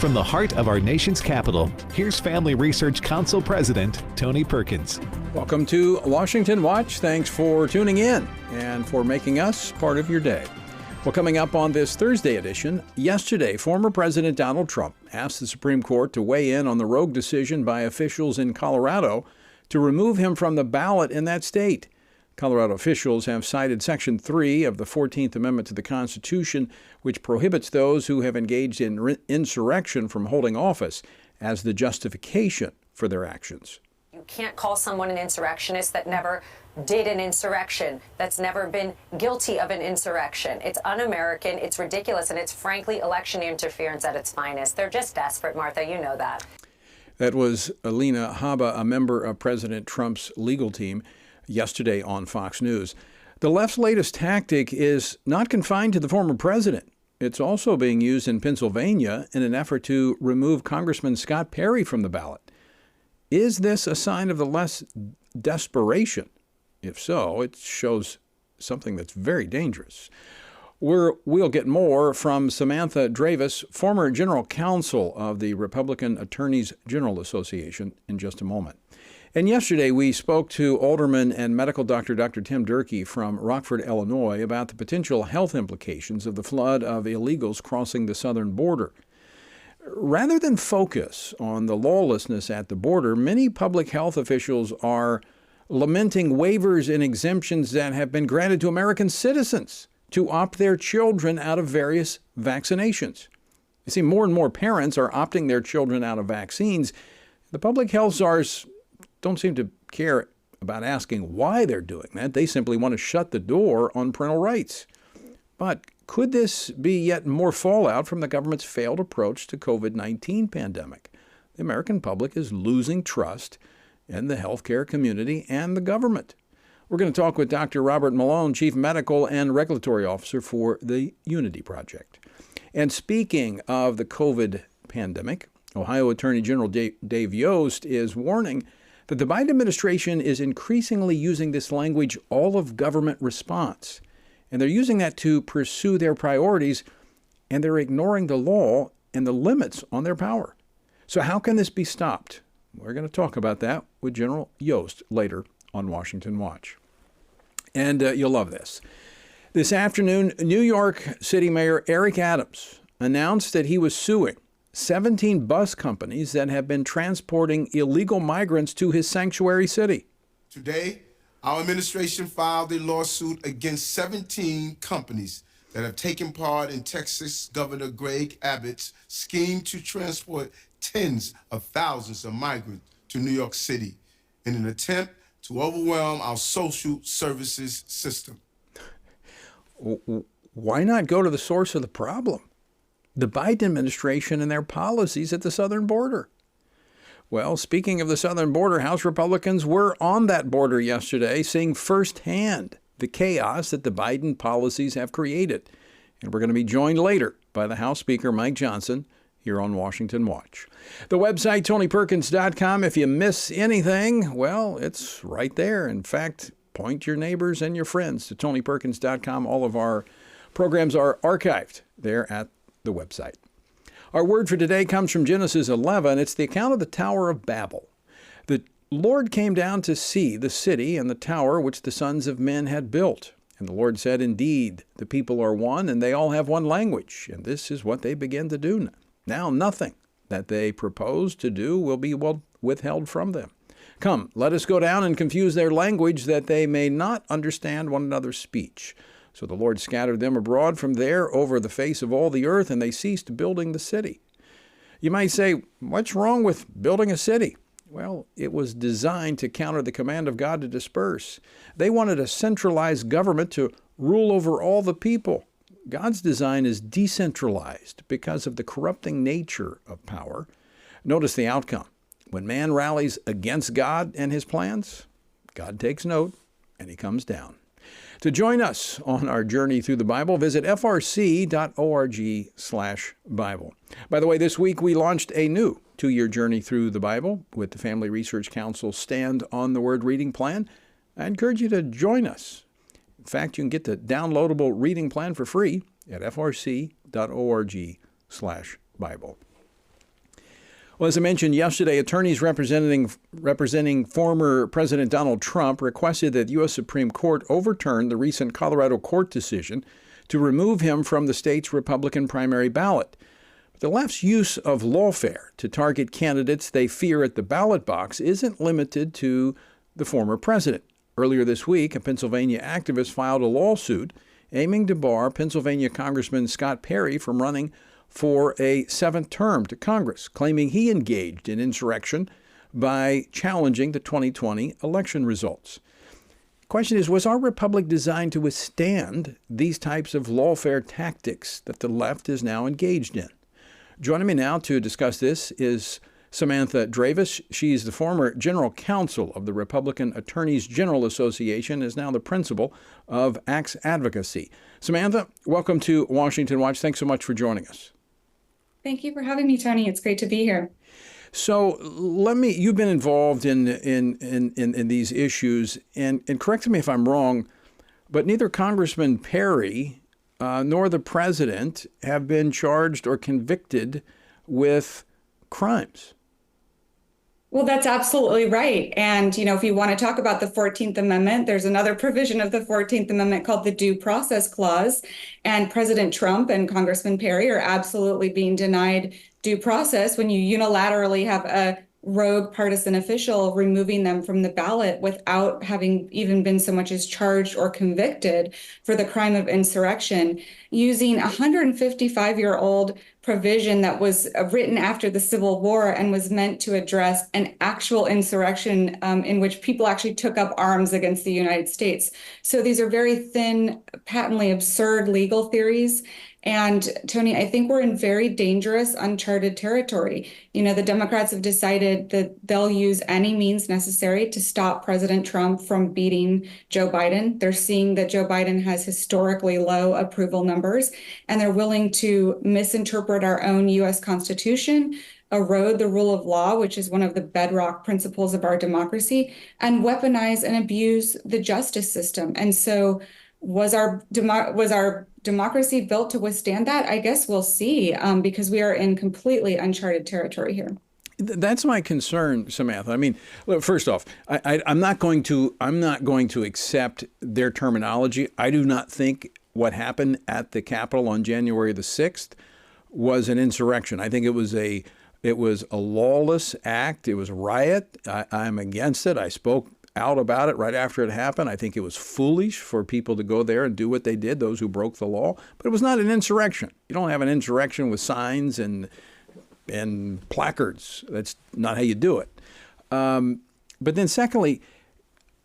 From the heart of our nation's capital, here's Family Research Council President Tony Perkins. Welcome to Washington Watch. Thanks for tuning in and for making us part of your day. Well, coming up on this Thursday edition, yesterday, former President Donald Trump asked the Supreme Court to weigh in on the rogue decision by officials in Colorado to remove him from the ballot in that state. Colorado officials have cited Section 3 of the 14th Amendment to the Constitution, which prohibits those who have engaged in insurrection from holding office, as the justification for their actions. You can't call someone an insurrectionist that never did an insurrection, that's never been guilty of an insurrection. It's un-American, it's ridiculous, and it's frankly election interference at its finest. They're just desperate, Martha, you know that. That was Alina Habba, a member of President Trump's legal team, yesterday on Fox News. The left's latest tactic is not confined to the former president. It's also being used in Pennsylvania in an effort to remove Congressman Scott Perry from the ballot. Is this a sign of the left's desperation? If so, it shows something that's very dangerous. We'll get more from Samantha Dravis, former general counsel of the Republican Attorneys General Association, in just a moment. And yesterday, we spoke to Alderman and medical doctor Dr. Tim Durkee from Rockford, Illinois, about the potential health implications of the flood of illegals crossing the southern border. Rather than focus on the lawlessness at the border, many public health officials are lamenting waivers and exemptions that have been granted to American citizens to opt their children out of various vaccinations. You see, more and more parents are opting their children out of vaccines. The public health czars don't seem to care about asking why they're doing that. They simply want to shut the door on parental rights. But could this be yet more fallout from the government's failed approach to COVID-19 pandemic? The American public is losing trust in the healthcare community and the government. We're going to talk with Dr. Robert Malone, Chief Medical and Regulatory Officer for the Unity Project. And speaking of the COVID pandemic, Ohio Attorney General Dave Yost is warning that the Biden administration is increasingly using this language, all of government response. And they're using that to pursue their priorities, and they're ignoring the law and the limits on their power. So how can this be stopped? We're going to talk about that with General Yost later on Washington Watch. And you'll love this. This afternoon, New York City Mayor Eric Adams announced that he was suing 17 bus companies that have been transporting illegal migrants to his sanctuary city. Today, our administration filed a lawsuit against 17 companies that have taken part in Texas Governor Greg Abbott's scheme to transport tens of thousands of migrants to New York City in an attempt to overwhelm our social services system. Why not go to the source of the problem? The Biden administration and their policies at the southern border. Well, speaking of the southern border, House Republicans were on that border yesterday, seeing firsthand the chaos that the Biden policies have created. And we're going to be joined later by the House Speaker, Mike Johnson, here on Washington Watch. The website, TonyPerkins.com. If you miss anything, well, it's right there. In fact, point your neighbors and your friends to TonyPerkins.com. All of our programs are archived there at the website. Our word for today comes from Genesis 11. It's the account of the Tower of Babel. The Lord came down to see the city and the tower which the sons of men had built. And the Lord said, indeed, the people are one, and they all have one language. And this is what they begin to do. Now nothing that they propose to do will be withheld from them. Come, let us go down and confuse their language, that they may not understand one another's speech. So the Lord scattered them abroad from there over the face of all the earth, and they ceased building the city. You might say, what's wrong with building a city? Well, it was designed to counter the command of God to disperse. They wanted a centralized government to rule over all the people. God's design is decentralized because of the corrupting nature of power. Notice the outcome. When man rallies against God and his plans, God takes note and he comes down. To join us on our journey through the Bible, visit frc.org/Bible. By the way, this week we launched a new 2-year journey through the Bible with the Family Research Council Stand on the Word reading plan. I encourage you to join us. In fact, you can get the downloadable reading plan for free at frc.org/Bible. Well, as I mentioned yesterday, attorneys representing former President Donald Trump requested that the U.S. Supreme Court overturn the recent Colorado court decision to remove him from the state's Republican primary ballot. But the left's use of lawfare to target candidates they fear at the ballot box isn't limited to the former president. Earlier this week, a Pennsylvania activist filed a lawsuit aiming to bar Pennsylvania Congressman Scott Perry from running for a seventh term to Congress, claiming he engaged in insurrection by challenging the 2020 election results. The question is, was our republic designed to withstand these types of lawfare tactics that the left is now engaged in? Joining me now to discuss this is Samantha Dravis. She's the former general counsel of the Republican Attorneys General Association, is now the principal of Axe Advocacy. Samantha, welcome to Washington Watch. Thanks so much for joining us. Thank you for having me, Tony. It's great to be here. So you've been involved in these issues, and correct me if I'm wrong, but neither Congressman Perry nor the president have been charged or convicted with crimes. Well, that's absolutely right. And, if you want to talk about the 14th Amendment, there's another provision of the 14th Amendment called the Due Process Clause. And President Trump and Congressman Perry are absolutely being denied due process when you unilaterally have a rogue partisan official removing them from the ballot without having even been so much as charged or convicted for the crime of insurrection, using a 155-year-old provision that was written after the Civil War and was meant to address an actual insurrection in which people actually took up arms against the United States. So these are very thin, patently absurd legal theories. And Tony, I think we're in very dangerous, uncharted territory. The Democrats have decided that they'll use any means necessary to stop President Trump from beating Joe Biden. They're seeing that Joe Biden has historically low approval numbers, and they're willing to misinterpret our own U.S. Constitution, erode the rule of law, which is one of the bedrock principles of our democracy, and weaponize and abuse the justice system. And so was our democracy built to withstand that? I guess we'll see, because we are in completely uncharted territory here. That's my concern, Samantha. I mean, look, first off, I'm not going to accept their terminology. I do not think what happened at the Capitol on January the 6th was an insurrection. I think it was a lawless act. It was a riot. I'm against it. I spoke out about it right after it happened. I think it was foolish for people to go there and do what they did, those who broke the law. But it was not an insurrection. You don't have an insurrection with signs and placards. That's not how you do it. But then secondly,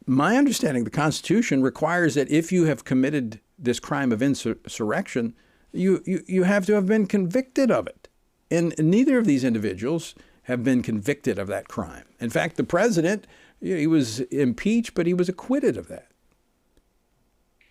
my understanding, the Constitution requires that if you have committed this crime of insurrection, you have to have been convicted of it. And neither of these individuals have been convicted of that crime. In fact, the president, he was impeached, but he was acquitted of that.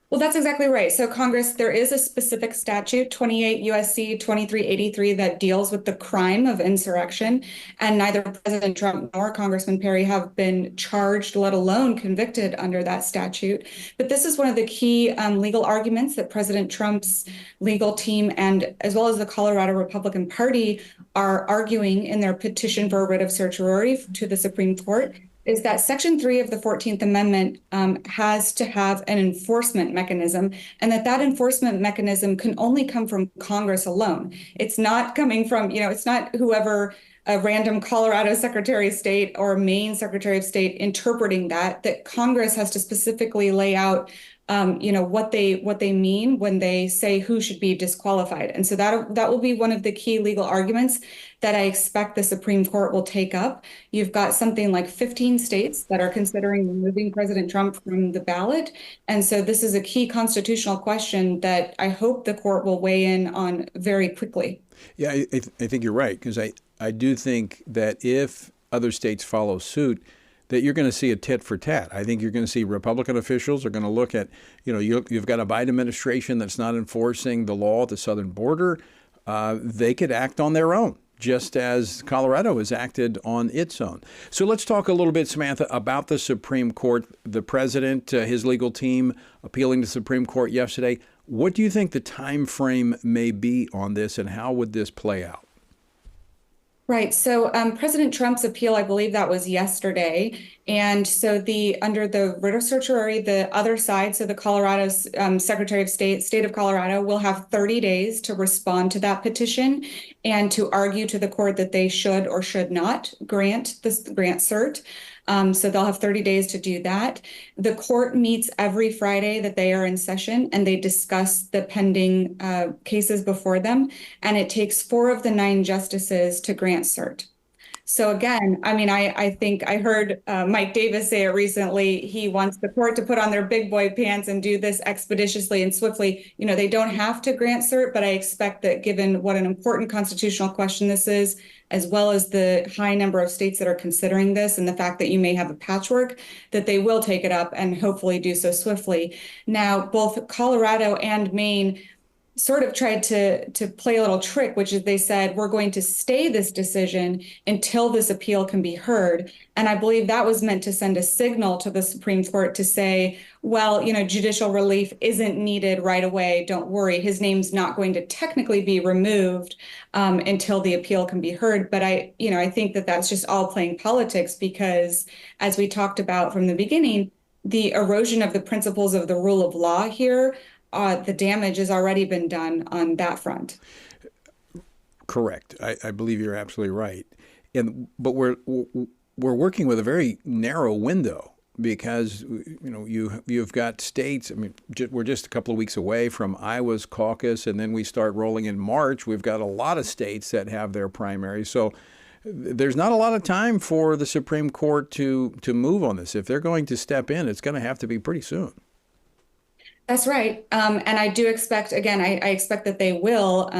Well, that's exactly right. So Congress, there is a specific statute, 28 U.S.C. 2383, that deals with the crime of insurrection. And neither President Trump nor Congressman Perry have been charged, let alone convicted under that statute. But this is one of the key legal arguments that President Trump's legal team and as well as the Colorado Republican Party are arguing in their petition for a writ of certiorari to the Supreme Court, is that Section 3 of the 14th Amendment has to have an enforcement mechanism, and that enforcement mechanism can only come from Congress alone. It's not coming from, it's not whoever, a random Colorado Secretary of State or Maine Secretary of State interpreting that Congress has to specifically lay out what they mean when they say who should be disqualified. And so that will be one of the key legal arguments that I expect the Supreme Court will take up. You've got something like 15 states that are considering removing President Trump from the ballot. And so this is a key constitutional question that I hope the court will weigh in on very quickly. Yeah, I think you're right, because I do think that if other states follow suit, that you're going to see a tit for tat. I think you're going to see Republican officials are going to look at, you've got a Biden administration that's not enforcing the law at the southern border. They could act on their own, just as Colorado has acted on its own. So let's talk a little bit, Samantha, about the Supreme Court. The president, his legal team appealing to the Supreme Court yesterday. What do you think the time frame may be on this, and how would this play out? Right. So President Trump's appeal, I believe that was yesterday. And so under the writ of certiorari, the other side, so the Colorado's Secretary of State of Colorado will have 30 days to respond to that petition and to argue to the court that they should or should not grant cert. So they'll have 30 days to do that. The court meets every Friday that they are in session, and they discuss the pending cases before them. And it takes 4 of the 9 justices to grant cert. So again, I mean, I think I heard Mike Davis say it recently. He wants the court to put on their big boy pants and do this expeditiously and swiftly. You know, they don't have to grant cert, but I expect that given what an important constitutional question this is, as well as the high number of states that are considering this and the fact that you may have a patchwork, that they will take it up and hopefully do so swiftly. Now, both Colorado and Maine sort of tried to play a little trick, which is they said, we're going to stay this decision until this appeal can be heard. And I believe that was meant to send a signal to the Supreme Court to say, well, you know, judicial relief isn't needed right away. Don't worry. His name's not going to technically be removed until the appeal can be heard. But I think that that's just all playing politics because, as we talked about from the beginning, the erosion of the principles of the rule of law here, the damage has already been done on that front. Correct. I believe you're absolutely right. But we're working with a very narrow window because you've got states. I mean, we're just a couple of weeks away from Iowa's caucus, and then we start rolling in March. We've got a lot of states that have their primaries, so there's not a lot of time for the Supreme Court to move on this. If they're going to step in, it's going to have to be pretty soon. That's right. And I do expect, again, I expect that they will.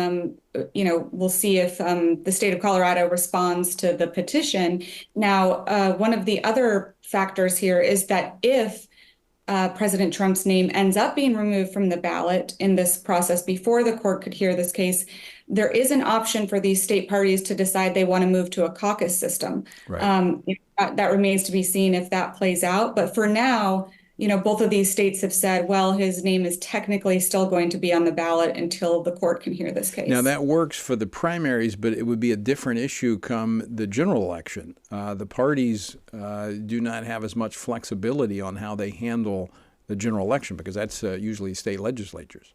We'll see if the state of Colorado responds to the petition. Now, one of the other factors here is that if President Trump's name ends up being removed from the ballot in this process before the court could hear this case, there is an option for these state parties to decide they want to move to a caucus system. Right. That remains to be seen if that plays out. But for now, both of these states have said, well, his name is technically still going to be on the ballot until the court can hear this case. Now, that works for the primaries, but it would be a different issue come the general election. The parties do not have as much flexibility on how they handle the general election because that's usually state legislatures.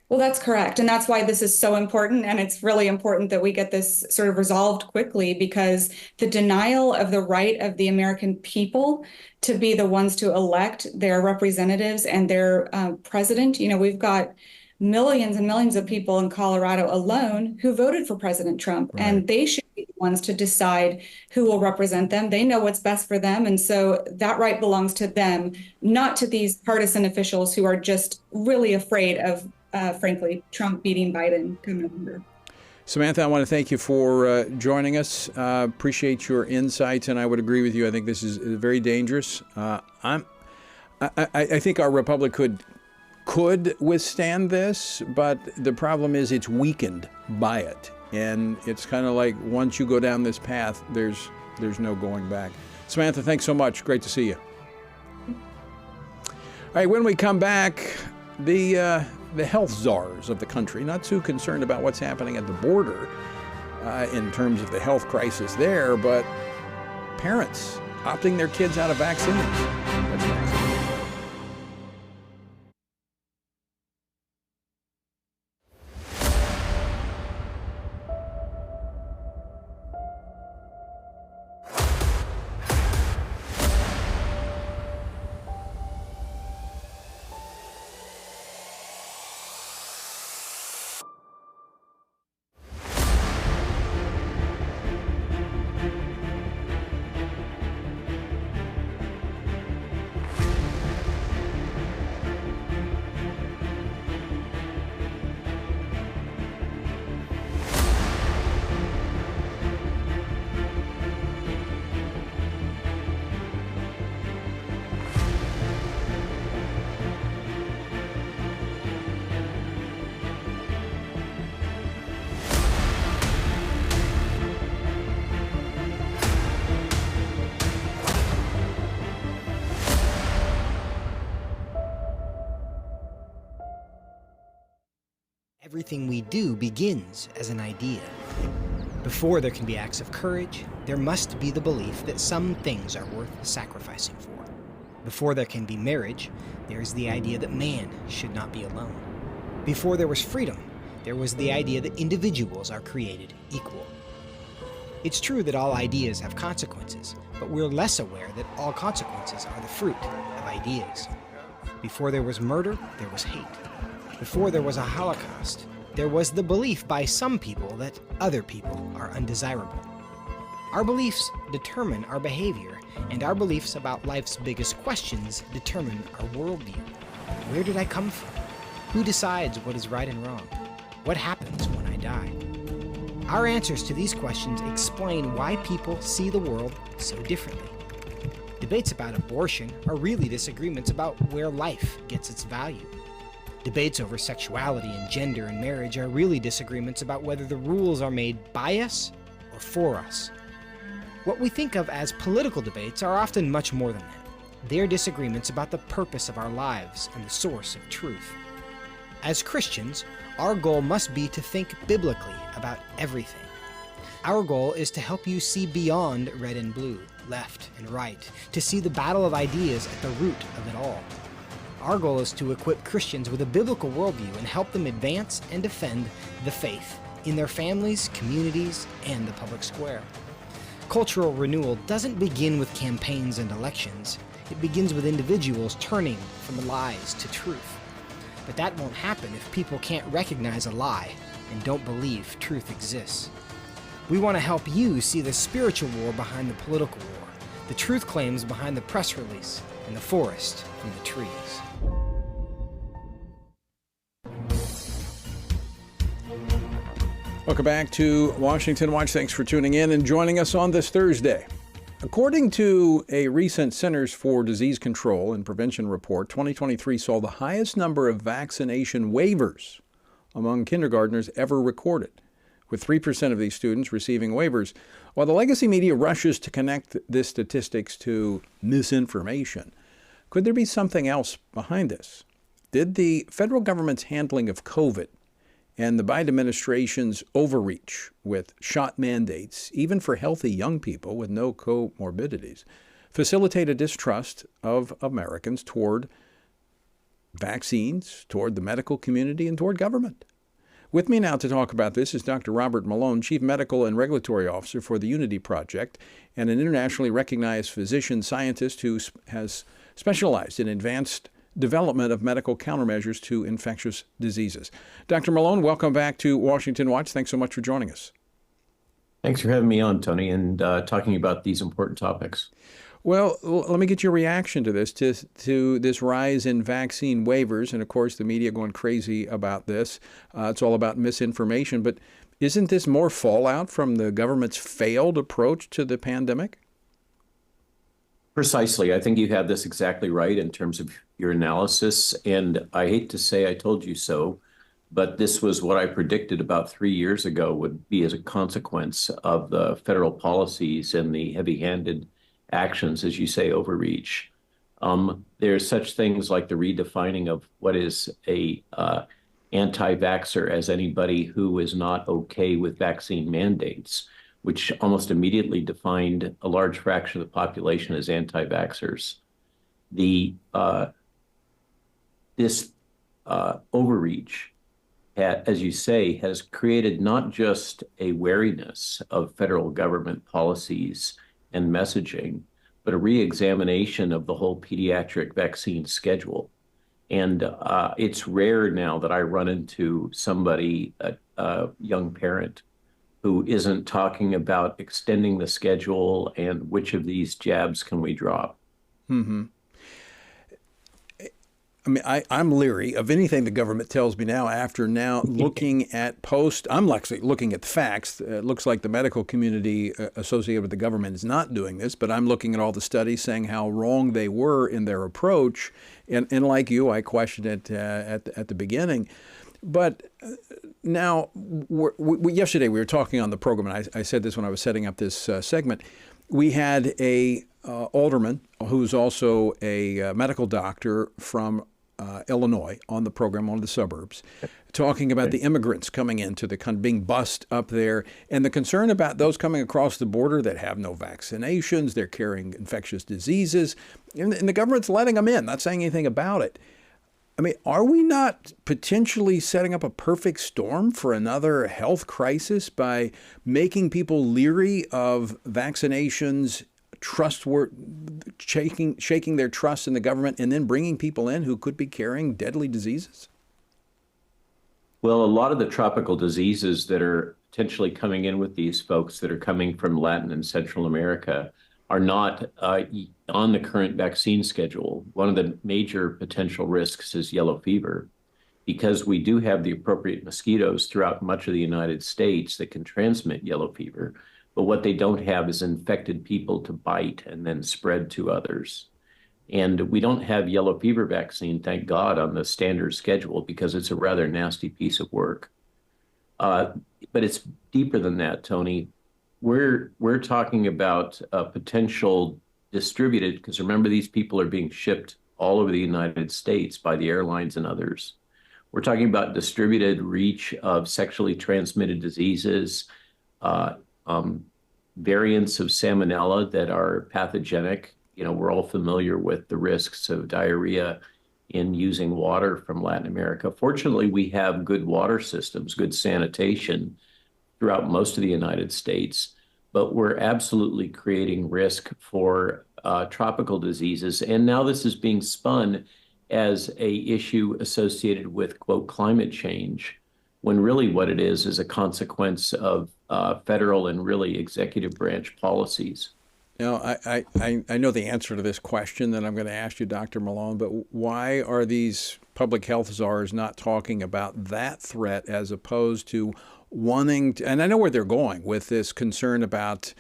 Well, that's correct. And that's why this is so important. And it's really important that we get this sort of resolved quickly because the denial of the right of the American people to be the ones to elect their representatives and their president. We've got millions and millions of people in Colorado alone who voted for President Trump, right. And they should be the ones to decide who will represent them. They know what's best for them. And so that right belongs to them, not to these partisan officials who are just really afraid of frankly, Trump beating Biden come November. Samantha, I want to thank you for joining us. Appreciate your insights, and I would agree with you. I think this is very dangerous. I think our republic could withstand this, but the problem is it's weakened by it, and it's kind of like once you go down this path, there's no going back. Samantha, thanks so much. Great to see you. All right, when we come back, the health czars of the country, not too concerned about what's happening at the border in terms of the health crisis there, but parents opting their kids out of vaccines. That's next. Everything we do begins as an idea. Before there can be acts of courage, there must be the belief that some things are worth sacrificing for. Before there can be marriage, there is the idea that man should not be alone. Before there was freedom, there was the idea that individuals are created equal. It's true that all ideas have consequences, but we're less aware that all consequences are the fruit of ideas. Before there was murder, there was hate. Before there was a Holocaust, there was the belief by some people that other people are undesirable. Our beliefs determine our behavior, and our beliefs about life's biggest questions determine our worldview. Where did I come from? Who decides what is right and wrong? What happens when I die? Our answers to these questions explain why people see the world so differently. Debates about abortion are really disagreements about where life gets its value. Debates over sexuality and gender and marriage are really disagreements about whether the rules are made by us or for us. What we think of as political debates are often much more than that. They're disagreements about the purpose of our lives and the source of truth. As Christians, our goal must be to think biblically about everything. Our goal is to help you see beyond red and blue, left and right, to see the battle of ideas at the root of it all. Our goal is to equip Christians with a biblical worldview and help them advance and defend the faith in their families, communities, and the public square. Cultural renewal doesn't begin with campaigns and elections. It begins with individuals turning from lies to truth. But that won't happen if people can't recognize a lie and don't believe truth exists. We want to help you see the spiritual war behind the political war, the truth claims behind the press release, and the forest from the trees. Welcome back to Washington Watch. Thanks for tuning in and joining us on this Thursday. According to a recent Centers for Disease Control and Prevention report, 2023 saw the highest number of vaccination waivers among kindergartners ever recorded, with 3% of these students receiving waivers. While the legacy media rushes to connect this statistics to misinformation, could there be something else behind this? Did the federal government's handling of COVID and the Biden administration's overreach with shot mandates, even for healthy young people with no comorbidities, facilitate a distrust of Americans toward vaccines, toward the medical community, and toward government? With me now to talk about this is Dr. Robert Malone, Chief Medical and Regulatory Officer for the Unity Project, and an internationally recognized physician scientist who has specialized in advanced development of medical countermeasures to infectious diseases. Dr. Malone, welcome back to Washington Watch. Thanks so much for joining us. Thanks for having me on, Tony, and talking about these important topics. Well, let me get your reaction to this, to this rise in vaccine waivers. And of course, the media going crazy about this. It's all about misinformation. But isn't this more fallout from the government's failed approach to the pandemic? Precisely. I think you have this exactly right in terms of your analysis. And I hate to say I told you so, but this was what I predicted about 3 years ago would be as a consequence of the federal policies and the heavy-handed actions, as you say, overreach. There's such things like the redefining of what is a anti-vaxxer as anybody who is not okay with vaccine mandates, which almost immediately defined a large fraction of the population as anti-vaxxers. This overreach, as you say, has created not just a wariness of federal government policies and messaging, but a re-examination of the whole pediatric vaccine schedule. And it's rare now that I run into somebody, a young parent, who isn't talking about extending the schedule and which of these jabs can we drop. Mm-hmm. I mean, I'm leery of anything the government tells me now after now looking at I'm actually looking at the facts. It looks like the medical community associated with the government is not doing this, but I'm looking at all the studies saying how wrong they were in their approach. And like you, I questioned it at the beginning. But now, yesterday we were talking on the program, and I said this when I was setting up this segment. We had a alderman who's also a medical doctor from Illinois on the program, on the suburbs, talking about the immigrants coming into the country, being bussed up there, and the concern about those coming across the border that have no vaccinations, they're carrying infectious diseases, and the government's letting them in, not saying anything about it. I mean, are we not potentially setting up a perfect storm for another health crisis by making people leery of vaccinations, shaking their trust in the government, and then bringing people in who could be carrying deadly diseases? Well, a lot of the tropical diseases that are potentially coming in with these folks that are coming from Latin and Central America are not on the current vaccine schedule. One of the major potential risks is yellow fever, because we do have the appropriate mosquitoes throughout much of the United States that can transmit yellow fever. But what they don't have is infected people to bite and then spread to others. And we don't have yellow fever vaccine, thank God, on the standard schedule because it's a rather nasty piece of work. But it's deeper than that, Tony. We're talking about potential distributed, because remember, these people are being shipped all over the United States by the airlines and others. We're talking about distributed reach of sexually transmitted diseases, variants of salmonella that are pathogenic. You know, we're all familiar with the risks of diarrhea in using water from Latin America. Fortunately, we have good water systems, good sanitation throughout most of the United States, but we're absolutely creating risk for tropical diseases. And now this is being spun as an issue associated with, quote, climate change, when really what it is a consequence of federal and really executive branch policies. Now, I know the answer to this question that I'm going to ask you, Dr. Malone, but why are these public health czars not talking about that threat as opposed to wanting to, and I know where they're going with this concern about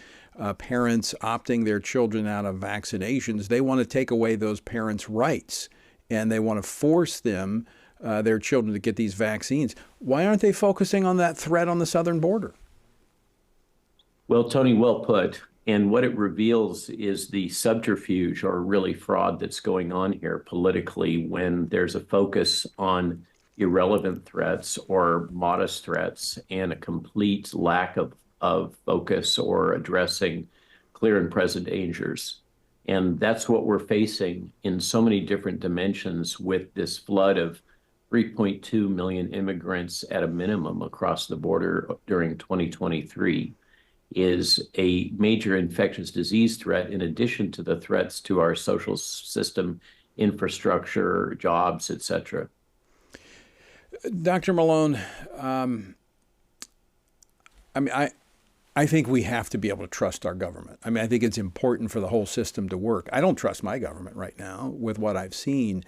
parents opting their children out of vaccinations. They want to take away those parents' rights, and they want to force them, their children, to get these vaccines. Why aren't they focusing on that threat on the southern border? Well, Tony, well put. And what it reveals is the subterfuge or really fraud that's going on here politically when there's a focus on irrelevant threats or modest threats and a complete lack of focus or addressing clear and present dangers. And that's what we're facing in so many different dimensions with this flood of 3.2 million immigrants at a minimum across the border during 2023. Is a major infectious disease threat in addition to the threats to our social system, infrastructure, jobs, et cetera. Dr. Malone, I think we have to be able to trust our government. I mean, I think it's important for the whole system to work. I don't trust my government right now with what I've seen.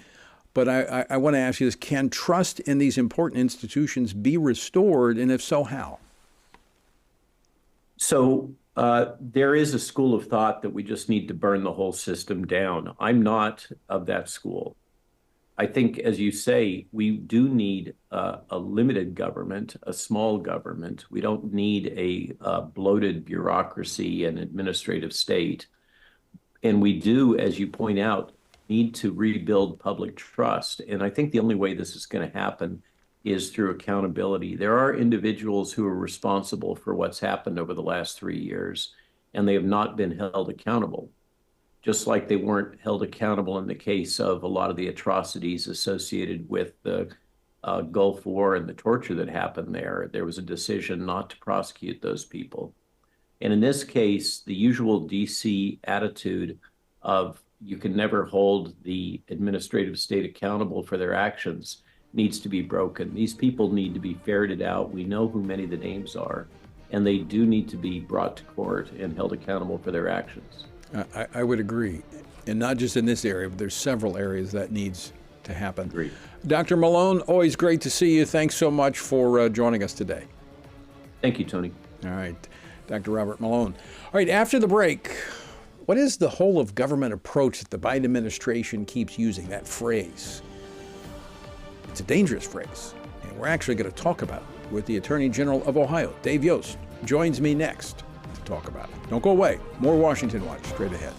But I want to ask you this. Can trust in these important institutions be restored? And if so, how? So there is a school of thought that we just need to burn the whole system down. I'm not of that school. I think, as you say, we do need a limited government, a small government. We don't need a bloated bureaucracy and administrative state. And we do, as you point out, need to rebuild public trust. And I think the only way this is going to happen is through accountability. There are individuals who are responsible for what's happened over the last 3 years, and they have not been held accountable, just like they weren't held accountable in the case of a lot of the atrocities associated with the Gulf War and the torture that happened there. There was a decision not to prosecute those people. And in this case, the usual DC attitude of you can never hold the administrative state accountable for their actions needs to be broken. These people need to be ferreted out. We know who many of the names are, and they do need to be brought to court and held accountable for their actions. I would agree. And not just in this area, but there's several areas that needs to happen. Agreed. Dr. Malone, always great to see you. Thanks so much for joining us today. Thank you, Tony. All right. Dr. Robert Malone. All right, after the break, what is the whole of government approach that the Biden administration keeps using, that phrase? It's a dangerous phrase, and we're actually going to talk about it with the Attorney General of Ohio. Dave Yost joins me next to talk about it. Don't go away. More Washington Watch straight ahead.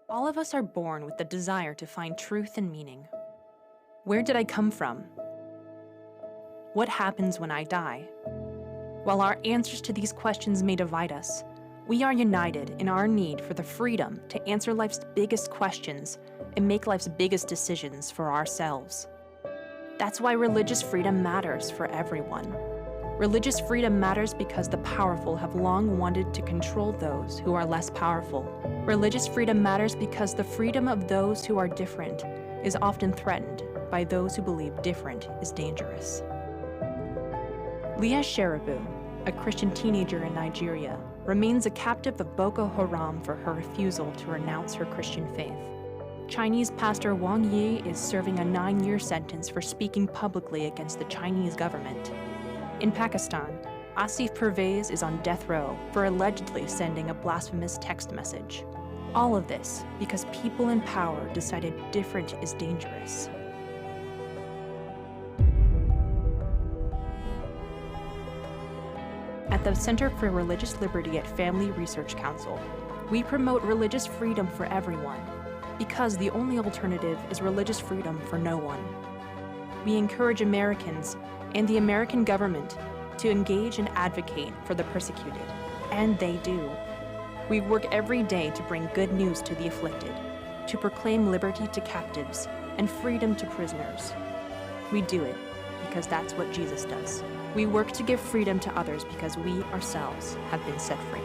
All of us are born with the desire to find truth and meaning. Where did I come from? What happens when I die? While our answers to these questions may divide us, we are united in our need for the freedom to answer life's biggest questions and make life's biggest decisions for ourselves. That's why religious freedom matters for everyone. Religious freedom matters because the powerful have long wanted to control those who are less powerful. Religious freedom matters because the freedom of those who are different is often threatened by those who believe different is dangerous. Leah Sheribu, a Christian teenager in Nigeria, remains a captive of Boko Haram for her refusal to renounce her Christian faith. Chinese pastor Wang Yi is serving a 9-year sentence for speaking publicly against the Chinese government. In Pakistan, Asif Pervez is on death row for allegedly sending a blasphemous text message. All of this because people in power decided different is dangerous. At the Center for Religious Liberty at Family Research Council, we promote religious freedom for everyone because the only alternative is religious freedom for no one. We encourage Americans and the American government to engage and advocate for the persecuted, and they do. We work every day to bring good news to the afflicted, to proclaim liberty to captives and freedom to prisoners. We do it because that's what Jesus does. We work to give freedom to others because we ourselves have been set free.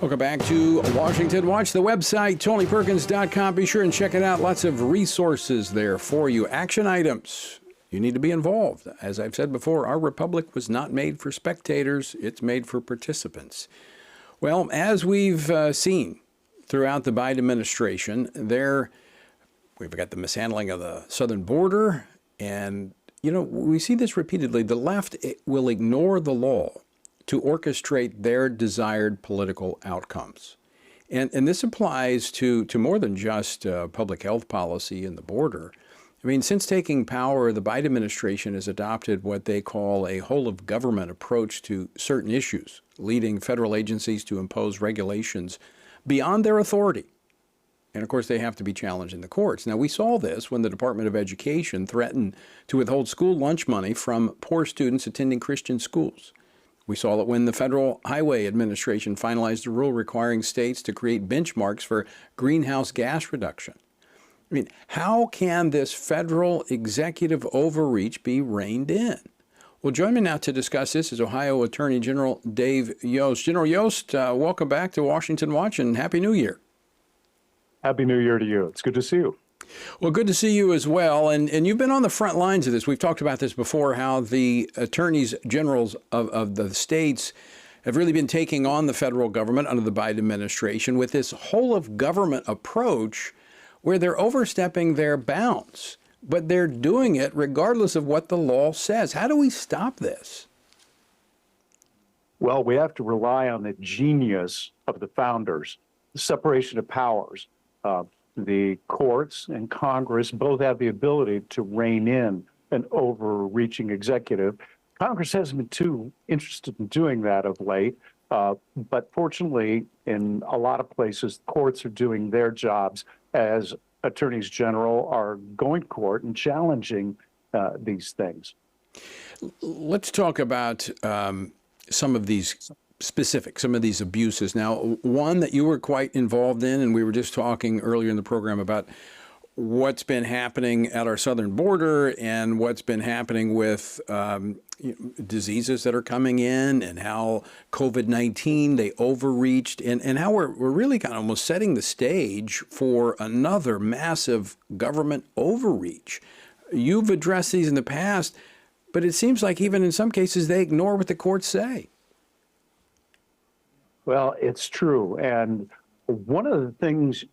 Welcome back to Washington Watch, the website, TonyPerkins.com. Be sure and check it out. Lots of resources there for you. Action items. You need to be involved. As I've said before, our republic was not made for spectators. It's made for participants. Well, as we've seen throughout the Biden administration, we've got the mishandling of the southern border. And, we see this repeatedly. The left will ignore the law to orchestrate their desired political outcomes. And this applies to more than just public health policy and the border. I mean, since taking power, the Biden administration has adopted what they call a whole-of-government approach to certain issues, leading federal agencies to impose regulations beyond their authority. And, of course, they have to be challenged in the courts. Now, we saw this when the Department of Education threatened to withhold school lunch money from poor students attending Christian schools. We saw it when the Federal Highway Administration finalized a rule requiring states to create benchmarks for greenhouse gas reduction. I mean, how can this federal executive overreach be reined in? Well, join me now to discuss this is Ohio Attorney General Dave Yost. General Yost, welcome back to Washington Watch and Happy New Year. Happy New Year to you. It's good to see you. Well, good to see you as well. And you've been on the front lines of this. We've talked about this before, how the attorneys generals of the states have really been taking on the federal government under the Biden administration with this whole of government approach where they're overstepping their bounds, but they're doing it regardless of what the law says. How do we stop this? Well, we have to rely on the genius of the founders, the separation of powers. The courts and Congress both have the ability to rein in an overreaching executive. Congress hasn't been too interested in doing that of late, but fortunately, in a lot of places, courts are doing their jobs as attorneys general are going to court and challenging these things. Let's talk about some of these some of these abuses. Now, one that you were quite involved in, and we were just talking earlier in the program about what's been happening at our southern border and what's been happening with diseases that are coming in and how COVID-19, they overreached and how we're really kind of almost setting the stage for another massive government overreach. You've addressed these in the past, but it seems like even in some cases they ignore what the courts say. Well, it's true. And one of the things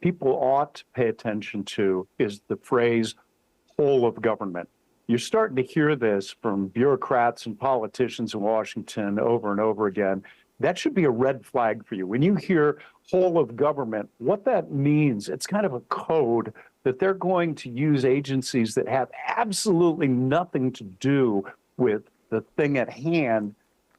people ought to pay attention to is the phrase whole of government. You're starting to hear this from bureaucrats and politicians in Washington over and over again. That should be a red flag for you. When you hear whole of government, what that means, it's kind of a code that they're going to use agencies that have absolutely nothing to do with the thing at hand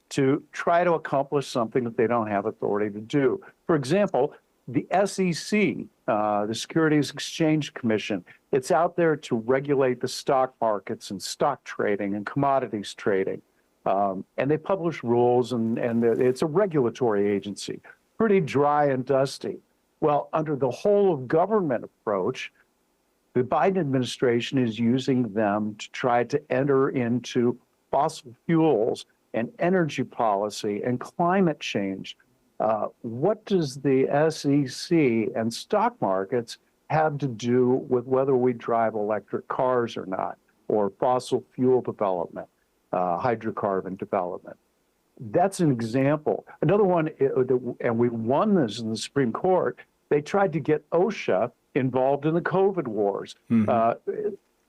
to try to accomplish something that they don't have authority to do. For example, the SEC, the Securities Exchange Commission, it's out there to regulate the stock markets and stock trading and commodities trading. And they publish rules, and it's a regulatory agency, pretty dry and dusty. Well, under the whole of government approach, the Biden administration is using them to try to enter into fossil fuels and energy policy and climate change. What does the SEC and stock markets have to do with whether we drive electric cars or not, or fossil fuel development, hydrocarbon development? That's an example. Another one, and we won this in the Supreme Court, they tried to get OSHA involved in the COVID wars.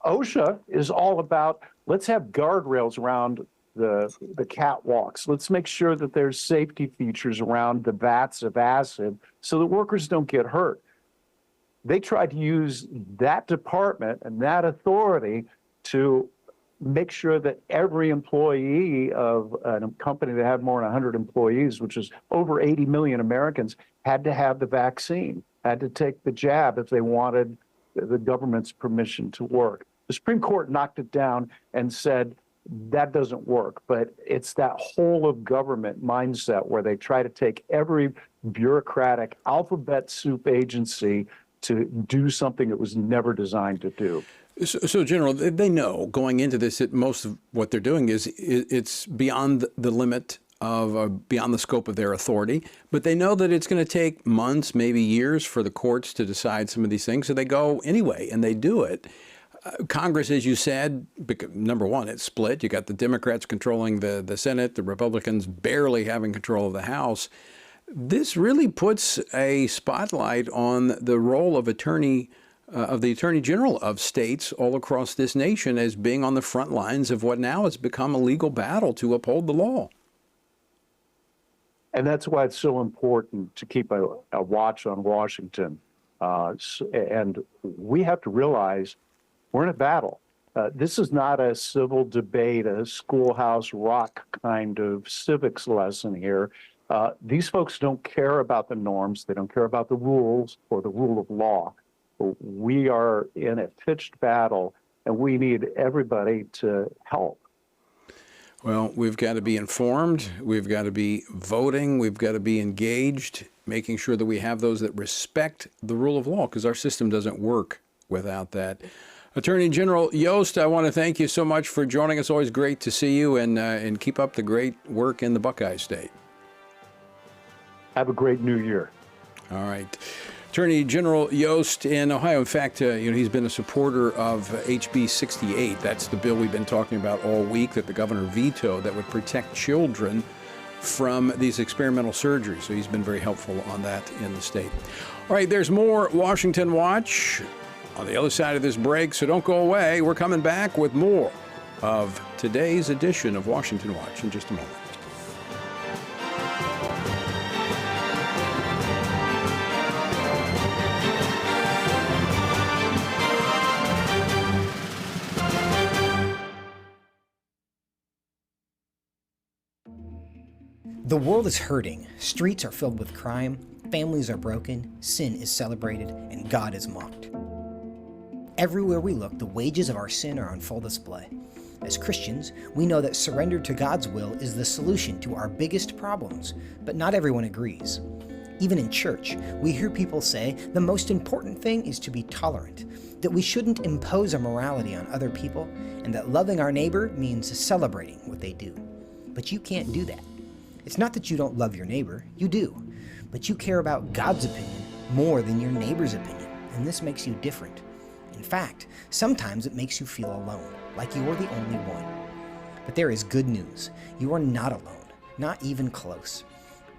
OSHA is all about, let's have guardrails around the catwalks. Let's make sure that there's safety features around the vats of acid so that workers don't get hurt. They tried to use that department and that authority to make sure that every employee of a company that had more than 100 employees, which is over 80 million Americans, had to have the vaccine, had to take the jab if they wanted the government's permission to work. The Supreme Court knocked it down and said that doesn't work, but it's that whole of government mindset where they try to take every bureaucratic alphabet soup agency to do something it was never designed to do. So, General, they know going into this that most of what they're doing is it's beyond the limit of beyond the scope of their authority, but they know that it's going to take months, maybe years, for the courts to decide some of these things. So they go anyway, and they do it. Congress, as you said, number one, it's split. You got the Democrats controlling the Senate, the Republicans barely having control of the House. This really puts a spotlight on the role of the Attorney General of states all across this nation as being on the front lines of what now has become a legal battle to uphold the law. And that's why it's so important to keep a watch on Washington. And we have to realize we're in a battle. This is not a civil debate, a schoolhouse rock kind of civics lesson here. These folks don't care about the norms. They don't care about the rules or the rule of law. We are in a pitched battle, and we need everybody to help. Well, we've got to be informed. We've got to be voting. We've got to be engaged, making sure that we have those that respect the rule of law, because our system doesn't work without that. Attorney General Yost, I want to thank you so much for joining us. Always great to see you, and keep up the great work in the Buckeye State. Have a great new year. All right. Attorney General Yost in Ohio. In fact, he's been a supporter of HB 68. That's the bill we've been talking about all week that the governor vetoed that would protect children from these experimental surgeries. So he's been very helpful on that in the state. All right, there's more Washington Watch on the other side of this break, so don't go away. We're coming back with more of today's edition of Washington Watch in just a moment. The world is hurting, streets are filled with crime, families are broken, sin is celebrated, and God is mocked. Everywhere we look, the wages of our sin are on full display. As Christians, we know that surrender to God's will is the solution to our biggest problems, but not everyone agrees. Even in church, we hear people say the most important thing is to be tolerant, that we shouldn't impose our morality on other people, and that loving our neighbor means celebrating what they do. But you can't do that. It's not that you don't love your neighbor, you do, but you care about God's opinion more than your neighbor's opinion, and this makes you different. In fact, sometimes it makes you feel alone, like you are the only one. But there is good news. You are not alone, not even close.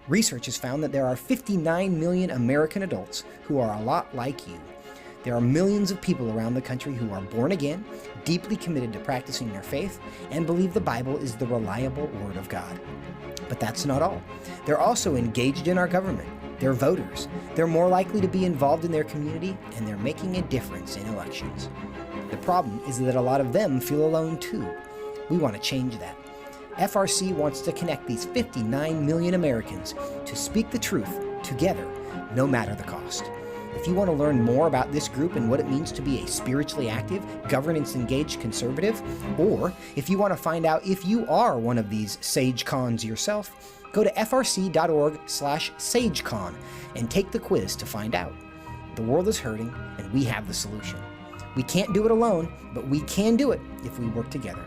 Research has found that there are 59 million American adults who are a lot like you. There are millions of people around the country who are born again, deeply committed to practicing their faith, and believe the Bible is the reliable Word of God. But that's not all. They're also engaged in our government. They're voters. They're more likely to be involved in their community, and they're making a difference in elections. The problem is that a lot of them feel alone too. We want to change that. FRC wants to connect these 59 million Americans to speak the truth together, no matter the cost. If you want to learn more about this group and what it means to be a spiritually active, governance-engaged conservative, or if you want to find out if you are one of these SageCons yourself, go to frc.org/SageCon and take the quiz to find out. The world is hurting, and we have the solution. We can't do it alone, but we can do it if we work together.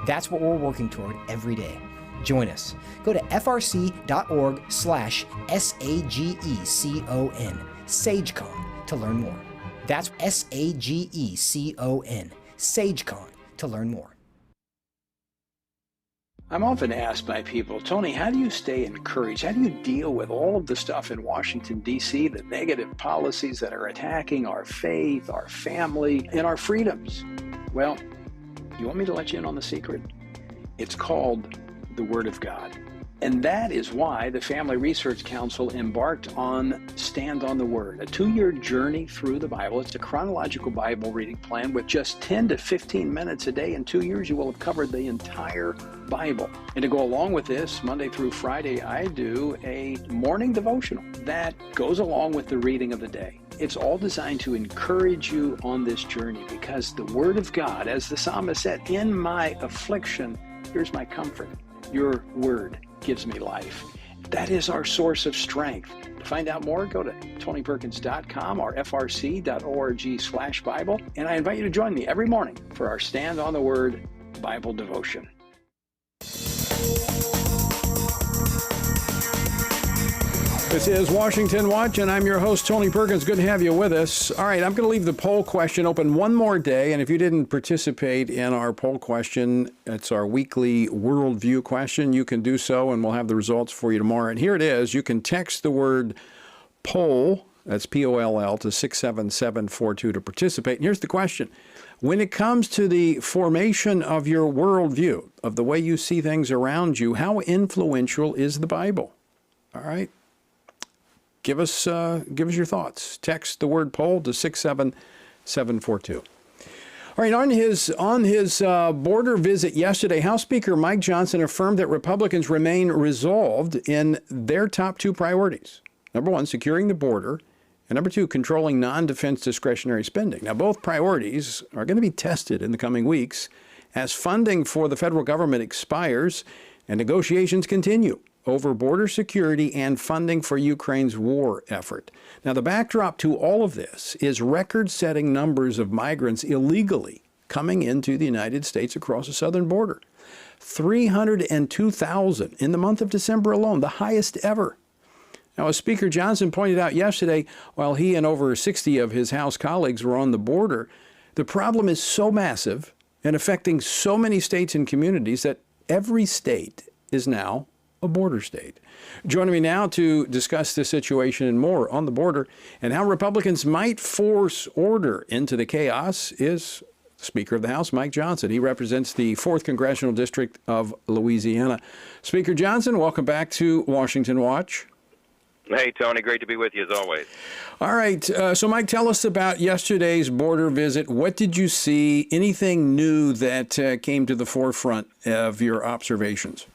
That's what we're working toward every day. Join us. Go to frc.org/SAGECON, SageCon, to learn more. That's SAGECON, SageCon, to learn more. I'm often asked by people, Tony, how do you stay encouraged? How do you deal with all of the stuff in Washington, D.C., the negative policies that are attacking our faith, our family, and our freedoms? Well, you want me to let you in on the secret? It's called the Word of God. And that is why the Family Research Council embarked on Stand on the Word, a 2-year journey through the Bible. It's a chronological Bible reading plan with just 10 to 15 minutes a day. In 2 years, you will have covered the entire Bible. And to go along with this, Monday through Friday, I do a morning devotional that goes along with the reading of the day. It's all designed to encourage you on this journey because the Word of God, as the psalmist said, in my affliction, here's my comfort. Your Word gives me life. That is our source of strength. To find out more, go to tonyperkins.com or frc.org/Bible. And I invite you to join me every morning for our Stand on the Word Bible devotion. This is Washington Watch, and I'm your host, Tony Perkins. Good to have you with us. All right, I'm going to leave the poll question open one more day, and if you didn't participate in our poll question, it's our weekly worldview question. You can do so, and we'll have the results for you tomorrow. And here it is. You can text the word POLL, that's P-O-L-L, to 67742 to participate. And here's the question. When it comes to the formation of your worldview, of the way you see things around you, how influential is the Bible? All right. Give us your thoughts. Text the word poll to 67742. All right, on his border visit yesterday, House Speaker Mike Johnson affirmed that Republicans remain resolved in their top 2 priorities. Number 1, securing the border, and number 2, controlling non-defense discretionary spending. Now, both priorities are going to be tested in the coming weeks as funding for the federal government expires and negotiations continue over border security and funding for Ukraine's war effort. Now, the backdrop to all of this is record-setting numbers of migrants illegally coming into the United States across the southern border. 302,000 in the month of December alone, the highest ever. Now, as Speaker Johnson pointed out yesterday, while he and over 60 of his House colleagues were on the border, the problem is so massive and affecting so many states and communities that every state is now a border state. Joining me now to discuss this situation and more on the border and how Republicans might force order into the chaos is Speaker of the House, Mike Johnson. He represents the 4th Congressional District of Louisiana. Speaker Johnson, welcome back to Washington Watch. Hey, Tony, great to be with you as always. All right. So, Mike, tell us about yesterday's border visit. What did you see? Anything new that came to the forefront of your observations?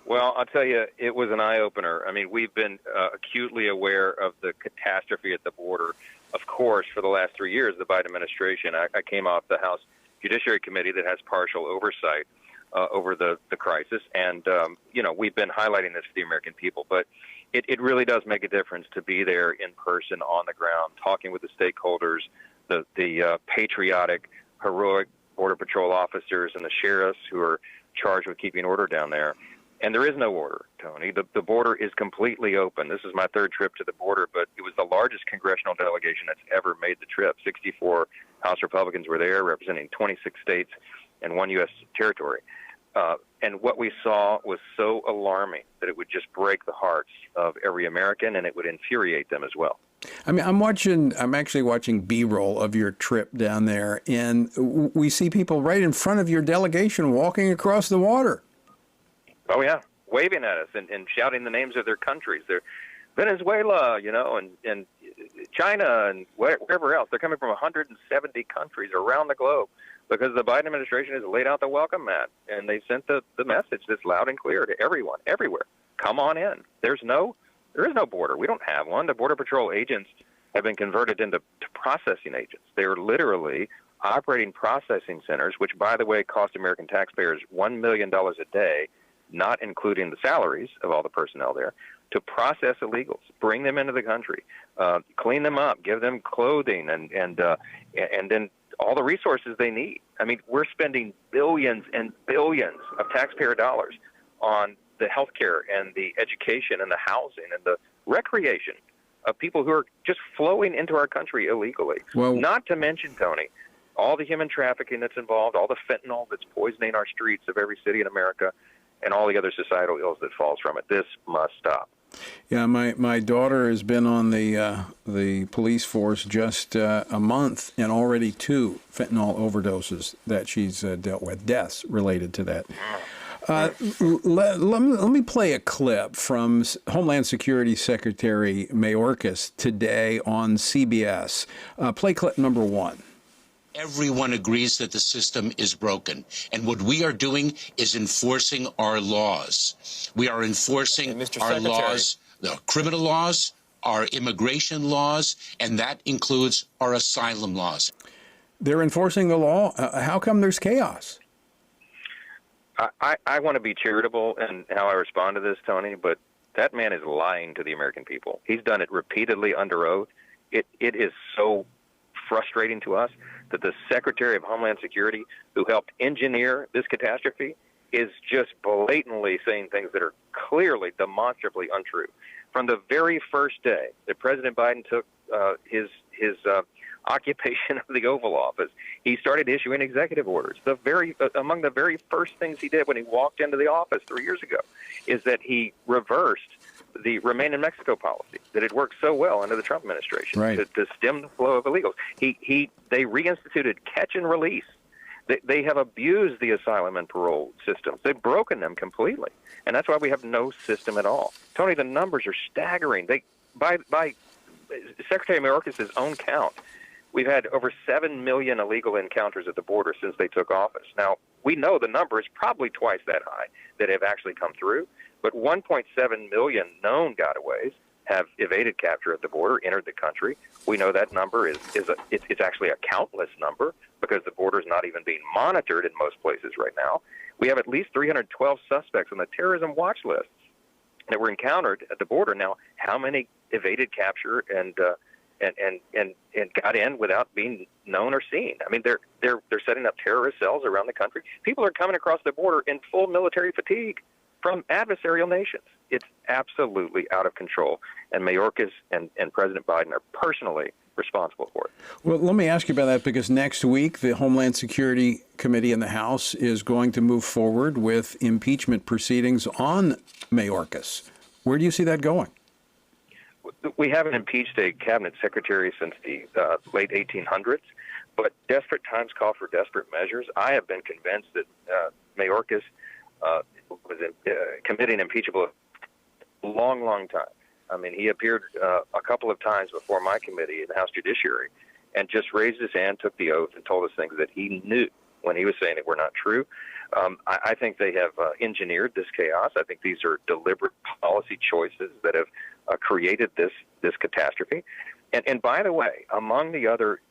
Well, I'll tell you, it was an eye-opener. I mean, we've been acutely aware of the catastrophe at the border, of course, for the last 3 years, the Biden administration. I came off the House Judiciary Committee that has partial oversight over the crisis. And, we've been highlighting this for the American people. But it really does make a difference to be there in person, on the ground, talking with the stakeholders, the patriotic, heroic Border Patrol officers and the sheriffs who are charged with keeping order down there. And there is no order, Tony. The border is completely open. This is my 3rd trip to the border, but it was the largest congressional delegation that's ever made the trip. 64 House Republicans were there, representing 26 states and 1 U.S. territory. And what we saw was so alarming that it would just break the hearts of every American, and it would infuriate them as well. I mean, I'm actually watching B-roll of your trip down there, and we see people right in front of your delegation walking across the water. Oh, yeah. waving at us and shouting the names of their countries. They're Venezuela, and China and wherever else. They're coming from 170 countries around the globe because the Biden administration has laid out the welcome mat, and they sent the message that's loud and clear to everyone, everywhere. Come on in. There is no border. We don't have one. The Border Patrol agents have been converted into processing agents. They're literally operating processing centers, which, by the way, cost American taxpayers $1 million a day, not including the salaries of all the personnel there, to process illegals, bring them into the country, clean them up, give them clothing, and then all the resources they need. I mean, we're spending billions and billions of taxpayer dollars on the health care and the education and the housing and the recreation of people who are just flowing into our country illegally. Well, not to mention, Tony, all the human trafficking that's involved, all the fentanyl that's poisoning our streets of every city in America, and all the other societal ills that falls from it. This must stop. Yeah, my daughter has been on the police force just a month, and already 2 fentanyl overdoses that she's dealt with, deaths related to that. Let me play a clip from Homeland Security Secretary Mayorkas today on CBS. Play clip number 1. Everyone agrees that the system is broken. And what we are doing is enforcing our laws. We are enforcing our laws, the criminal laws, our immigration laws, and that includes our asylum laws. They're enforcing the law. How come there's chaos? I want to be charitable in how I respond to this, Tony, but that man is lying to the American people. He's done it repeatedly under oath. It is so frustrating to us that the Secretary of Homeland Security, who helped engineer this catastrophe, is just blatantly saying things that are clearly, demonstrably untrue. From the very first day that President Biden took his occupation of the Oval Office, he started issuing executive orders. Among the very first things he did when he walked into the office 3 years ago is that he reversed the Remain in Mexico policy that had worked so well under the Trump administration, right, to stem the flow of illegals. They reinstituted catch and release. They have abused the asylum and parole systems. They've broken them completely, and that's why we have no system at all. Tony, the numbers are staggering. By Secretary Mayorkas' own count, we've had over 7 million illegal encounters at the border since they took office. Now, we know the number is probably twice that high that have actually come through, but 1.7 million known gotaways have evaded capture at the border, entered the country. We know that number is actually a countless number because the border is not even being monitored in most places right now. We have at least 312 suspects on the terrorism watch lists that were encountered at the border. Now, how many evaded capture and got in without being known or seen? I mean, they're setting up terrorist cells around the country. People are coming across the border in full military fatigue from adversarial nations. It's absolutely out of control, and Mayorkas and President Biden are personally responsible for it. Well, let me ask you about that, because next week the Homeland Security Committee in the House is going to move forward with impeachment proceedings on Mayorkas. Where do you see that going? We haven't impeached a cabinet secretary since the late 1800s, but desperate times call for desperate measures. I have been convinced that Mayorkas was committing impeachable a long, long time. I mean, he appeared a couple of times before my committee in the House Judiciary and just raised his hand, took the oath, and told us things that he knew when he was saying it were not true. I think they have engineered this chaos. I think these are deliberate policy choices that have created this catastrophe. And by the way, among the other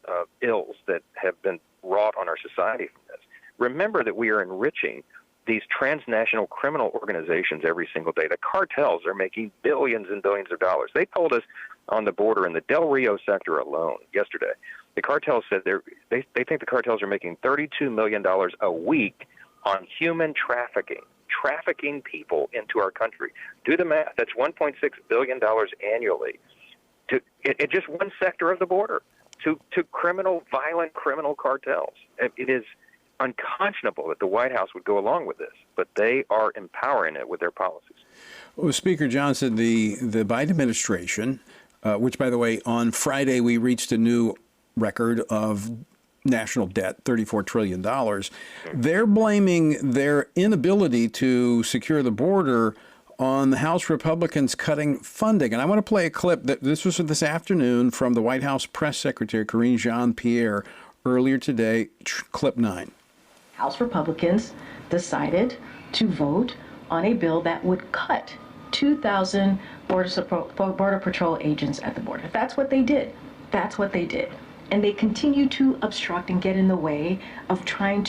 ills that have been wrought on our society from this, remember that we are enriching these transnational criminal organizations every single day. The cartels are making billions and billions of dollars. They told us on the border in the Del Rio sector alone yesterday, the cartels said they think the cartels are making $32 million a week on human trafficking people into our country. Do the math. That's $1.6 billion annually in just one sector of the border to violent criminal cartels. It is unconscionable that the White House would go along with this, but they are empowering it with their policies. Well, Speaker Johnson, the Biden administration, which, by the way, on Friday we reached a new record of national debt, $34 trillion. They're blaming their inability to secure the border on the House Republicans cutting funding. And I want to play a clip. This was this afternoon from the White House press secretary, Karine Jean-Pierre, earlier today, clip 9. House Republicans decided to vote on a bill that would cut 2,000 Border Patrol agents at the border. That's what they did. That's what they did. And they continue to obstruct and get in the way of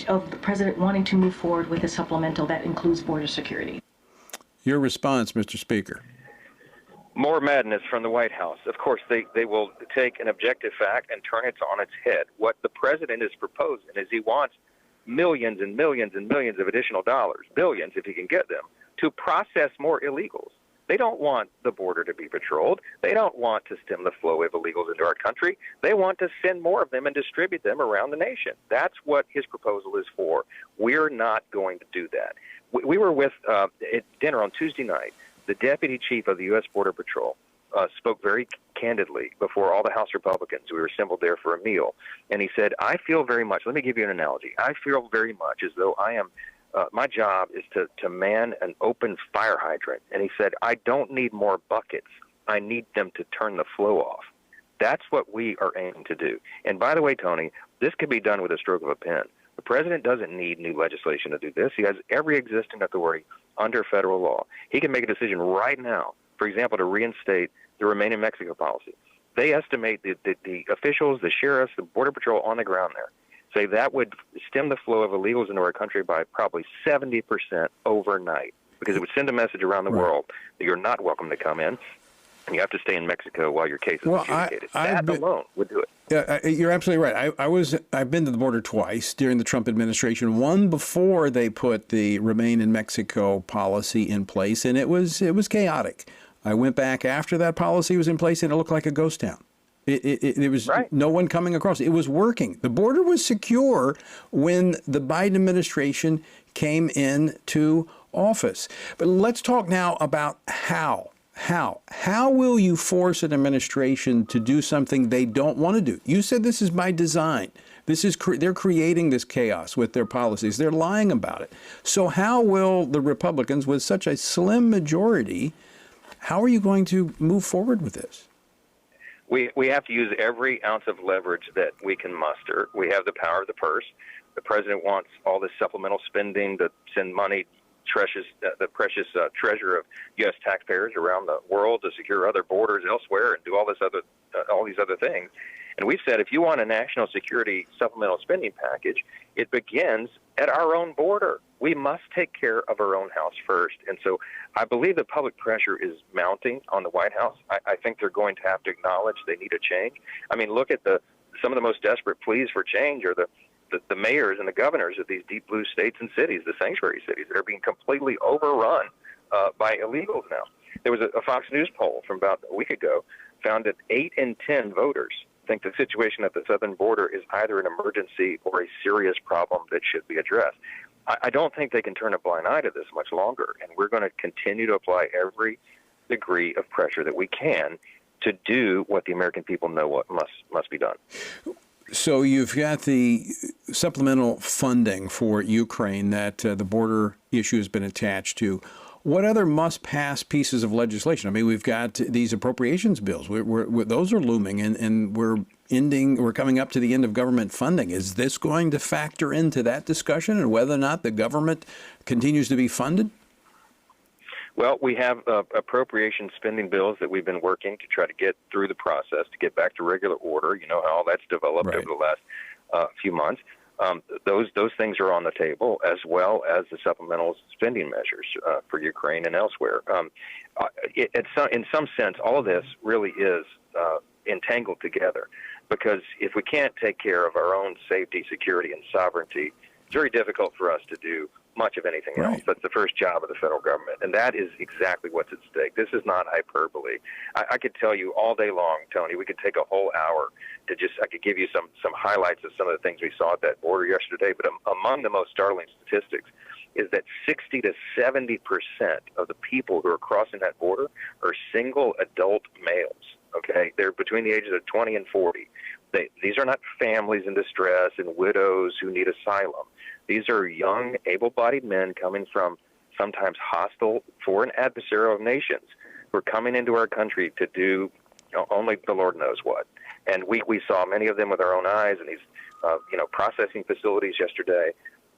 of the president wanting to move forward with a supplemental that includes border security. Your response, Mr. Speaker. More madness from the White House. Of course, they will take an objective fact and turn it on its head. What the president is proposing is he wants millions and millions and millions of additional dollars, billions if he can get them, to process more illegals. They don't want the border to be patrolled. They don't want to stem the flow of illegals into our country. They want to send more of them and distribute them around the nation. That's what his proposal is for. We're not going to do that. We were with at dinner on Tuesday night. The deputy chief of the U.S. Border Patrol spoke very candidly before all the House Republicans. We were assembled there for a meal. And he said, I feel very much, let me give you an analogy. I feel very much as though I am my job is to man an open fire hydrant. And he said, I don't need more buckets. I need them to turn the flow off. That's what we are aiming to do. And by the way, Tony, this could be done with a stroke of a pen. The president doesn't need new legislation to do this. He has every existing authority under federal law. He can make a decision right now, for example, to reinstate the Remain in Mexico policy. They estimate that the officials, the sheriffs, the Border Patrol on the ground there, say that would stem the flow of illegals into our country by probably 70% overnight, because it would send a message around the world that you're not welcome to come in, and you have to stay in Mexico while your case is adjudicated. That alone would do it. Yeah, you're absolutely right. I've been to the border twice during the Trump administration. One before they put the Remain in Mexico policy in place, and it was chaotic. I went back after that policy was in place, and it looked like a ghost town. It was no one coming across. It was working. The border was secure when the Biden administration came into office. But let's talk now about how. How will you force an administration to do something they don't want to do? You said this is by design. They're creating this chaos with their policies. They're lying about it. So how will the Republicans, with such a slim majority, how are you going to move forward with this? We have to use every ounce of leverage that we can muster. We have the power of the purse. The president wants all this supplemental spending to send money, the precious treasure of U.S. taxpayers around the world to secure other borders elsewhere and do all these other things. And we've said if you want a national security supplemental spending package, it begins at our own border. We must take care of our own house first. And so I believe the public pressure is mounting on the White House. I think they're going to have to acknowledge they need a change. I mean, look at some of the most desperate pleas for change are the mayors and the governors of these deep blue states and cities, the sanctuary cities, that are being completely overrun by illegals now. There was a Fox News poll from about a week ago found that 8 in 10 voters think the situation at the southern border is either an emergency or a serious problem that should be addressed. I don't think they can turn a blind eye to this much longer, and we're going to continue to apply every degree of pressure that we can to do what the American people know what must be done. So you've got the supplemental funding for Ukraine that the border issue has been attached to. What other must-pass pieces of legislation? I mean, we've got these appropriations bills. Those are looming, and we're coming up to the end of government funding. Is this going to factor into that discussion and whether or not the government continues to be funded? Well, we have appropriation spending bills that we've been working to try to get through the process, to get back to regular order. You know how all that's developed over the last few months. Those things are on the table, as well as the supplemental spending measures for Ukraine and elsewhere. In some sense, all of this really is entangled together, because if we can't take care of our own safety, security, and sovereignty, it's very difficult for us to do much of anything else. That's the first job of the federal government, and that is exactly what's at stake. This is not hyperbole. I could tell you all day long, Tony, we could take a whole hour to I could give you some highlights of some of the things we saw at that border yesterday, but among the most startling statistics is that 60 to 70% of the people who are crossing that border are single adult males. Okay, they're between the ages of 20 and 40. These are not families in distress and widows who need asylum. These are young, able-bodied men coming from sometimes hostile foreign adversarial nations who are coming into our country to do only the Lord knows what. And we saw many of them with our own eyes in these processing facilities yesterday.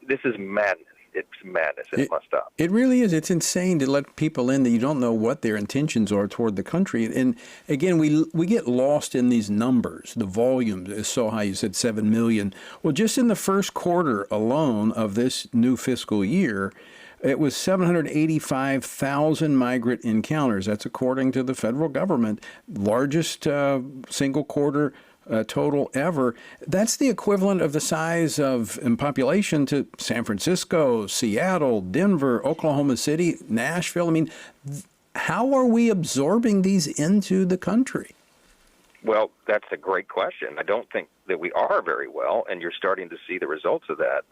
This is madness. It's madness, and it must stop. It really is. It's insane to let people in that you don't know what their intentions are toward the country. And again, we get lost in these numbers. The volume is so high. You said 7 million. Well, just in the first quarter alone of this new fiscal year, it was 785,000 migrant encounters. That's according to the federal government. Largest single quarter total ever. That's the equivalent of the size of in population to San Francisco, Seattle, Denver, Oklahoma City, Nashville. I mean, how are we absorbing these into the country? Well, that's a great question. I don't think that we are very well, and you're starting to see the results of that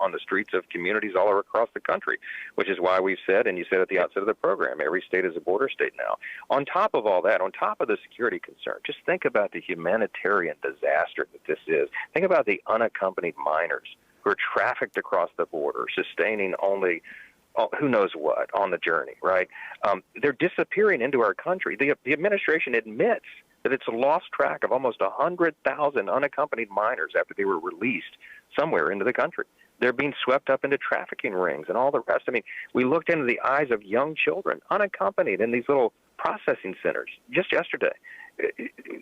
on the streets of communities all across the country, which is why we've said, and you said at the outset of the program, every state is a border state now. On top of all that, on top of the security concern, just think about the humanitarian disaster that this is. Think about the unaccompanied minors who are trafficked across the border, sustaining only who knows what on the journey, right? They're disappearing into our country. The administration admits that it's lost track of almost 100,000 unaccompanied minors after they were released somewhere into the country. They're being swept up into trafficking rings and all the rest. I mean, we looked into the eyes of young children, unaccompanied, in these little processing centers just yesterday.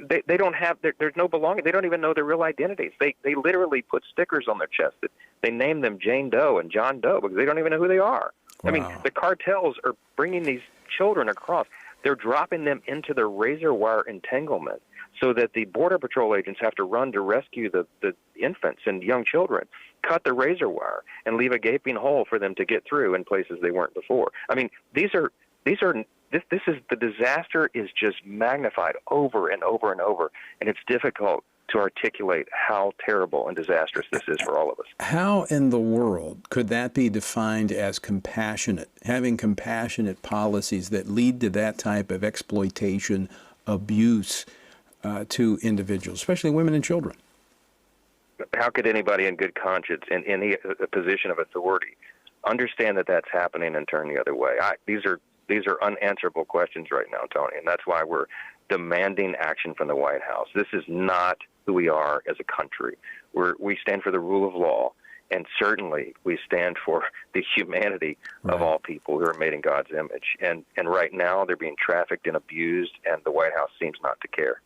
They don't have, there's no belonging. They don't even know their real identities. They literally put stickers on their chest that they name them Jane Doe and John Doe because they don't even know who they are. Wow. I mean, the cartels are bringing these children across. They're dropping them into the razor wire entanglement so that the Border Patrol agents have to run to rescue the infants and young children, cut the razor wire, and leave a gaping hole for them to get through in places they weren't before. I mean, this is the disaster is just magnified over and over and over, and it's difficult to articulate how terrible and disastrous this is for all of us. How in the world could that be defined as compassionate, having compassionate policies that lead to that type of exploitation, abuse to individuals, especially women and children? How could anybody in good conscience, in any position of authority, understand that that's happening and turn the other way? These are unanswerable questions right now, Tony, and that's why we're demanding action from the White House. This is not who we are as a country. We stand for the rule of law, and certainly we stand for the humanity of all people who are made in God's image. And right now they're being trafficked and abused, and the White House seems not to care.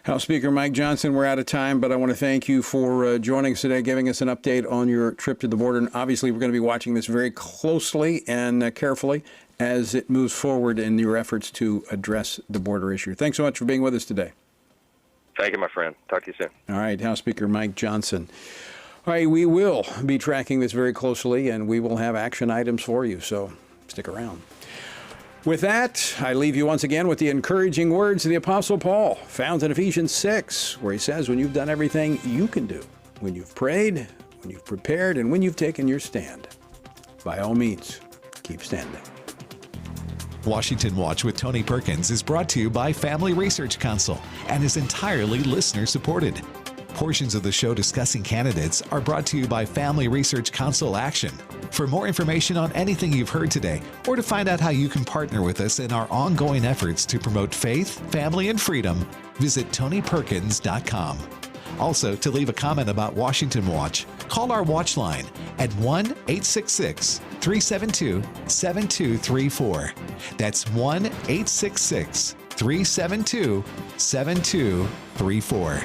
House Speaker Mike Johnson, we're out of time, but I want to thank you for joining us today, giving us an update on your trip to the border. And obviously, we're going to be watching this very closely and carefully as it moves forward in your efforts to address the border issue. Thanks so much for being with us today. Thank you, my friend. Talk to you soon. All right, House Speaker Mike Johnson. All right, we will be tracking this very closely, and we will have action items for you, so stick around. With that, I leave you once again with the encouraging words of the Apostle Paul, found in Ephesians 6, where he says, when you've done everything you can do, when you've prayed, when you've prepared, and when you've taken your stand, by all means, keep standing. Washington Watch with Tony Perkins is brought to you by Family Research Council and is entirely listener-supported. Portions of the show discussing candidates are brought to you by Family Research Council Action. For more information on anything you've heard today, or to find out how you can partner with us in our ongoing efforts to promote faith, family, and freedom, visit TonyPerkins.com. Also, to leave a comment about Washington Watch, call our watch line at 1-866-372-7234. That's 1-866-372-7234.